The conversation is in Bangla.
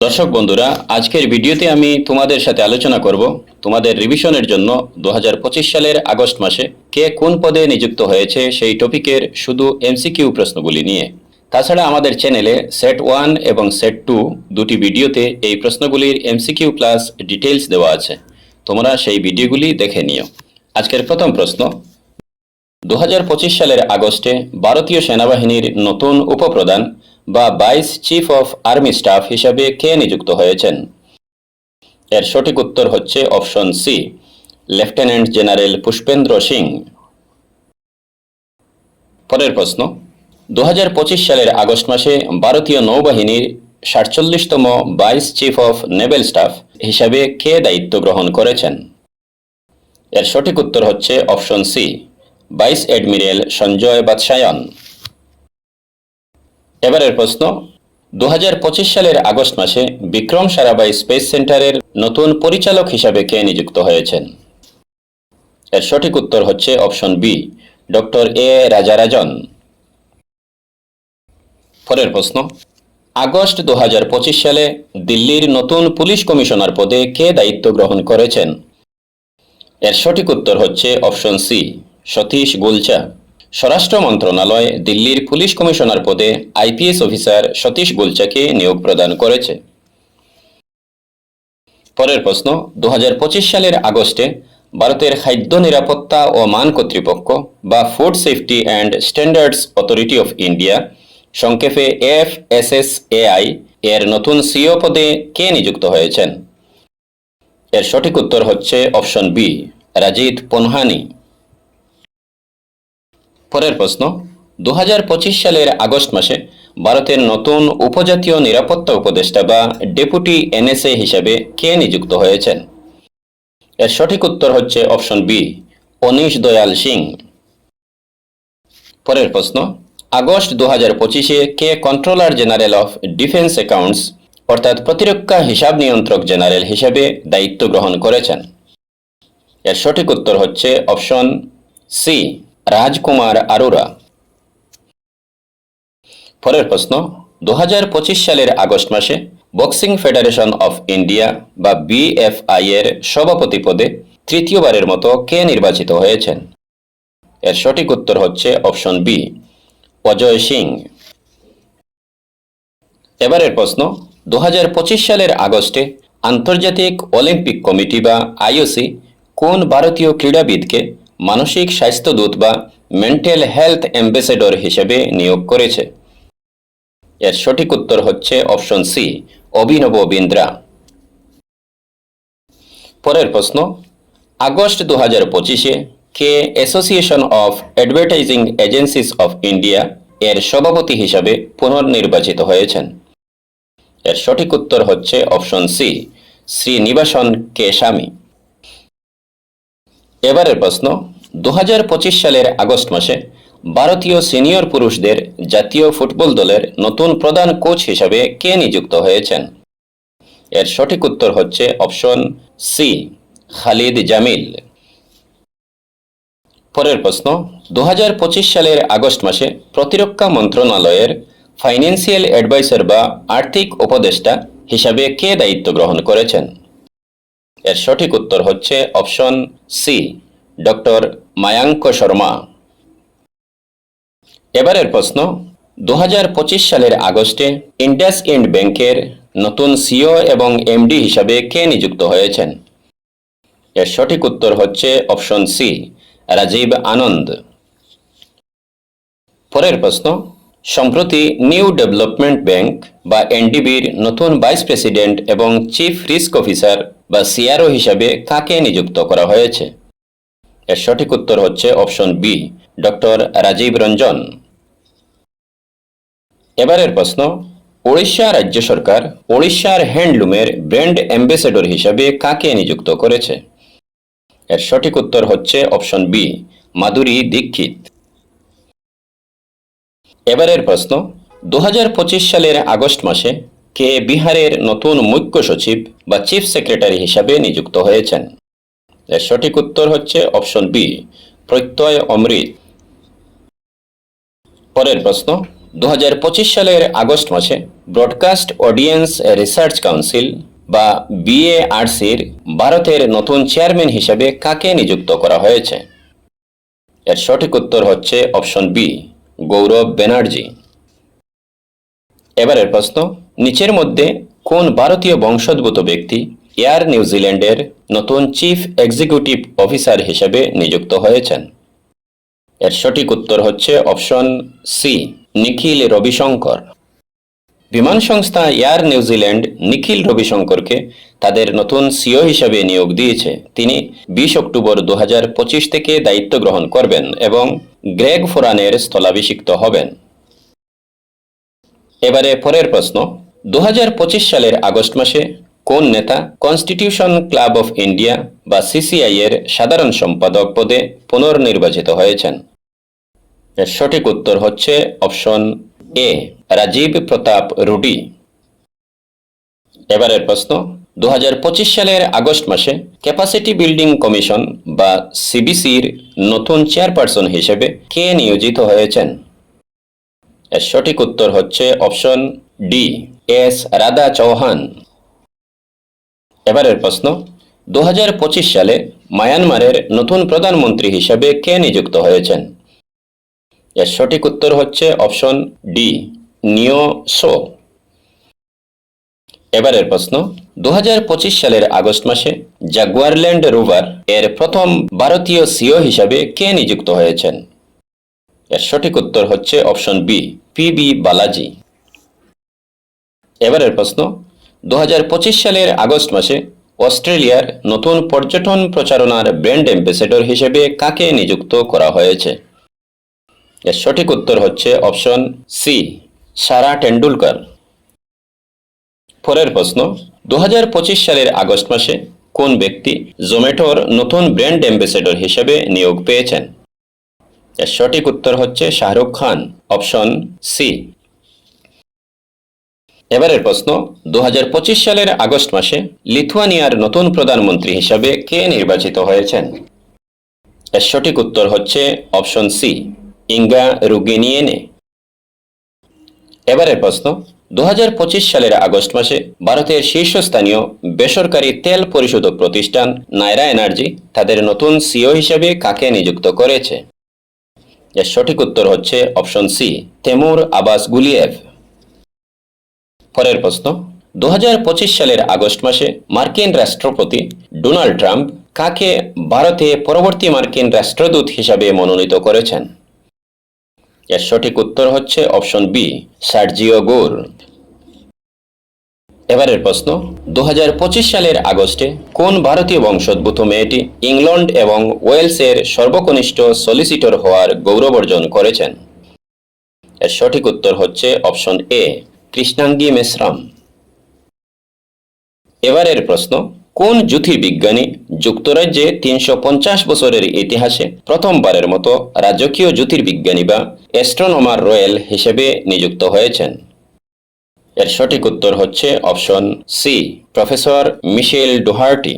দর্শক বন্ধুরা, আজকের ভিডিওতে আমি তোমাদের সাথে আলোচনা করব তোমাদের রিভিশনের জন্য 2025 সালের আগস্ট মাসে কে কোন পদে নিযুক্ত হয়েছে সেই টপিকের শুধু এমসিকিউ প্রশ্নগুলি নিয়ে। তাছাড়া আমাদের চ্যানেলে সেট 1 এবং সেট 2 দুটি ভিডিওতে এই প্রশ্নগুলির এমসিকিউ প্লাস ডিটেইলস দেওয়া আছে, তোমরা সেই ভিডিওগুলি দেখে নিও। আজকের প্রথম প্রশ্ন, 2025 সালের আগস্টে ভারতীয় সেনাবাহিনীর নতুন উপপ্রধান বা vice chief of army staff হিসাবে কে নিযুক্ত হয়েছেন? এর সঠিক উত্তর হচ্ছে option C, lieutenant general Pushpendra Singh. পরের প্রশ্ন, 2025 সালের আগস্ট মাসে ভারতীয় নৌবাহিনীর 47তম vice chief of naval staff হিসাবে কে দায়িত্ব গ্রহণ করেছেন? এর সঠিক উত্তর হচ্ছে option C, vice admiral Sanjay Vatsayan. এবারের প্রশ্ন, 2025 সালের আগস্ট মাসে বিক্রম সারাভাই স্পেস সেন্টারের নতুন পরিচালক হিসাবে কে নিযুক্ত হয়েছেন? এর সঠিক উত্তর হচ্ছে অপশন বি, ডক্টর এ রাজারাজন। পরের প্রশ্ন, আগস্ট 2025 সালে দিল্লির নতুন পুলিশ কমিশনার পদে কে দায়িত্ব গ্রহণ করেছেন? এর সঠিক উত্তর হচ্ছে অপশন সি, সতীশ গুলচা। স্বরাষ্ট্র মন্ত্রণালয় দিল্লির পুলিশ কমিশনার পদে আইপিএস অফিসার সতীশ গুলচাকে নিয়োগ প্রদান করেছে। পরের প্রশ্ন, 2025 সালের আগস্টে ভারতের খাদ্য নিরাপত্তা ও মান কর্তৃপক্ষ বা food safety and standards authority of India, সংক্ষেপে FSSAI এর নতুন সিইও পদে কে নিযুক্ত হয়েছেন? এর সঠিক উত্তর হচ্ছে অপশন বি, রাজিত পনহানি। পরের প্রশ্ন, 2025 সালের আগস্ট মাসে ভারতের নতুন উপজাতীয় নিরাপত্তা উপদেষ্টা বা ডেপুটি NSA হিসাবে কে নিযুক্ত হয়েছেন? এর সঠিক উত্তর হচ্ছে option B, anise Dayal Singh. পরের প্রশ্ন, আগস্ট 2025-এ কে controller general of defence accounts অর্থাৎ প্রতিরক্ষা হিসাব নিয়ন্ত্রক জেনারেল হিসাবে দায়িত্ব গ্রহণ করেছেন? এর সঠিক উত্তর হচ্ছে অপশন সি, রাজকুমার আরোরা। পরের প্রশ্ন, 2025 সালের আগস্ট মাসে বক্সিং ফেডারেশন অফ ইন্ডিয়া বা BFI এর সভাপতি পদে তৃতীয়বারের মতো কে নির্বাচিত হয়েছেন? এর সঠিক উত্তর হচ্ছে অপশন বি, অজয় সিং। এবারের প্রশ্ন, 2025 সালের আগস্টে আন্তর্জাতিক অলিম্পিক কমিটি বা IOC কোন ভারতীয় ক্রীড়াবিদকে মানসিক স্বাস্থ্যদূত বা মেন্টাল হেলথ অ্যাম্বাসেডর হিসেবে নিয়োগ করেছে? এর সঠিক উত্তর হচ্ছে অপশন সি, অভিনব বিন্দ্রা। পরের প্রশ্ন, আগস্ট 2025-এ কে association of advertising agencies of India এর সভাপতি হিসাবে পুনর্নির্বাচিত হয়েছেন? এর সঠিক উত্তর হচ্ছে অপশন সি, শ্রীনিবাসন কে স্বামী। এবারের প্রশ্ন, 2025 সালের আগস্ট মাসে ভারতীয় সিনিয়র পুরুষদের জাতীয় ফুটবল দলের নতুন প্রধান কোচ হিসাবে কে নিযুক্ত হয়েছেন? এর সঠিক উত্তর হচ্ছে অপশন সি, খালিদ জামিল। পরের প্রশ্ন, 2025 সালের আগস্ট মাসে প্রতিরক্ষা মন্ত্রণালয়ের ফাইন্যান্সিয়াল অ্যাডভাইসার বা আর্থিক উপদেষ্টা হিসাবে কে দায়িত্ব গ্রহণ করেছেন? এর সঠিক উত্তর হচ্ছে option C, doctor Mayank Sharma. এবারের প্রশ্ন, 2025 সালের আগস্টে ইন্ডাসইন্ড ব্যাংকের নতুন সিইও এবং MD হিসাবে কে নিযুক্ত হয়েছেন? এর সঠিক উত্তর হচ্ছে অপশন সি, রাজীব আনন্দ। পরের প্রশ্ন, সম্প্রতি নিউ ডেভেলপমেন্ট ব্যাংক বা NDB-র নতুন ভাইস প্রেসিডেন্ট এবং চিফ রিস্ক অফিসার বা CRO হিসাবে কাকে নিযুক্ত করা হয়েছে? এর সঠিক উত্তর হচ্ছে option B, doctor Rajiv Ranjan. এবারের প্রশ্ন, ওড়িশা রাজ্য সরকার ওড়িশার হ্যান্ডলুমের ব্র্যান্ড অ্যাম্বাসেডর হিসাবে কাকে নিযুক্ত করেছে? এর সঠিক উত্তর হচ্ছে অপশন বি, মাধুরী দীক্ষিত। এবারের প্রশ্ন, 2025 সালের আগস্ট মাসে কে বিহারের নতুন মুখ্য সচিব বা চিফ সেক্রেটারি হিসাবে নিযুক্ত হয়েছেন? এর সঠিক উত্তর হচ্ছে অপশন বি, প্রত্যয় অমৃত। পরের প্রশ্ন, 2025 সালের আগস্ট মাসে ব্রডকাস্ট অডিয়েন্স রিসার্চ কাউন্সিল বা BARCর ভারতের নতুন চেয়ারম্যান হিসেবে কাকে নিযুক্ত করা হয়েছে? এর সঠিক উত্তর হচ্ছে অপশন বি, গৌরব ব্যানার্জি। এবারের প্রশ্ন, নিচের মধ্যে কোন ভারতীয় বংশোদ্ভূত ব্যক্তি এয়ার নিউজিল্যান্ডের নতুন চিফ এক্সিকিউটিভ অফিসার হিসেবে নিযুক্ত হয়েছেন? এর সঠিক উত্তর হচ্ছে অপশন সি, নিখিল রবিশঙ্কর। বিমান সংস্থা এয়ার নিউজিল্যান্ড নিখিল রবিশঙ্করকে তাদের নতুন সিও হিসেবে নিয়োগ দিয়েছে। তিনি 20 অক্টোবর 2025 থেকে দায়িত্ব গ্রহণ করবেন এবং গ্রেগ ফোরানের স্থলাভিষিক্ত হবেন। এবারে পরের প্রশ্ন, 2025 সালের আগস্ট মাসে কোন নেতা কনস্টিটিউশন ক্লাব অফ ইন্ডিয়া বা CCI এর সাধারণ সম্পাদক পদে পুনর্নির্বাচিত হয়েছেন? এর সঠিক উত্তর হচ্ছে অপশন এ, রাজীব প্রতাপ রুডি। এবারের প্রশ্ন, 2025 সালের আগস্ট মাসে ক্যাপাসিটি বিল্ডিং কমিশন বা CBCর নতুন চেয়ারপারসন হিসেবে কে নিয়োজিত হয়েছেন? এর সঠিক উত্তর হচ্ছে option D, S Radha Chauhan. এবারের প্রশ্ন, 2025 সালে মায়ানমারের নতুন প্রধানমন্ত্রী হিসেবে কে নিযুক্ত হয়েছেন? এর সঠিক উত্তর হচ্ছে অপশন ডি, নিও সো। এবারের প্রশ্ন, 2025 সালের আগস্ট মাসে জাগুয়ার ল্যান্ড রোভার এর প্রথম ভারতীয় সিও হিসাবে কে নিযুক্ত হয়েছেন? এর সঠিক উত্তর হচ্ছে অপশন বি, PB বালাজি। এবারের প্রশ্ন, 2025 সালের আগস্ট মাসে অস্ট্রেলিয়ার নতুন পর্যটন প্রচারণার ব্র্যান্ড অ্যাম্বাসেডর হিসেবে কাকে নিযুক্ত করা হয়েছে? এর সঠিক উত্তর হচ্ছে অপশন সি, সারা টেন্ডুলকার। পরের প্রশ্ন, 2025 সালের আগস্ট মাসে কোন ব্যক্তি জোম্যাটোর নতুন ব্র্যান্ড অ্যাম্বাসেডর হিসেবে নিয়োগ পেয়েছেন? এর সঠিক উত্তর হচ্ছে শাহরুখ খান, অপশন সি। এবারের প্রশ্ন, 2025 সালের আগস্ট মাসে লিথুয়ানিয়ার নতুন প্রধানমন্ত্রী হিসাবে কে নির্বাচিত হয়েছেন? এর সঠিক উত্তর হচ্ছে অপশন সি, ইঙ্গা রুগিনিয়েনে। এবারের প্রশ্ন, 2025 সালের আগস্ট মাসে ভারতের শীর্ষস্থানীয় বেসরকারি তেল পরিশোধক প্রতিষ্ঠান নায়রা এনার্জি তাদের নতুন সিও হিসেবে কাকে নিযুক্ত করেছে? এর সঠিক উত্তর হচ্ছে অপশন সি, তেমুর আব্বাস গুলিয়েভ। পরের প্রশ্ন, 2025 সালের আগস্ট মাসে মার্কিন রাষ্ট্রপতি ডোনাল্ড ট্রাম্প কাকে ভারতে পরবর্তী মার্কিন রাষ্ট্রদূত হিসাবে মনোনীত করেছেন? এর সঠিক উত্তর হচ্ছে অপশন বি, সার্জিও গোর। এবারের প্রশ্ন, 2025 সালের আগস্টে কোন ভারতীয় বংশোদ্ভূত মেয়েটি ইংল্যান্ড এবং ওয়েলসের সর্বকনিষ্ঠ সলিসিটর হওয়ার গৌরব অর্জন করেছেন? এর সঠিক উত্তর হচ্ছে অপশন এ, কৃষ্ণাঙ্গী মেশ্রাম। এবারের প্রশ্ন, কোন জ্যোতির্বিজ্ঞানী যুক্তরাজ্যে 350 বছরের ইতিহাসে প্রথমবারের মতো রাজকীয় জ্যোতির্বিজ্ঞানী বা অ্যাস্ট্রোনমার রয়্যাল হিসেবে নিযুক্ত হয়েছেন? এর সঠিক উত্তর হচ্ছে অপশন সি, প্রফেসর মিশেল ডোহার্টি।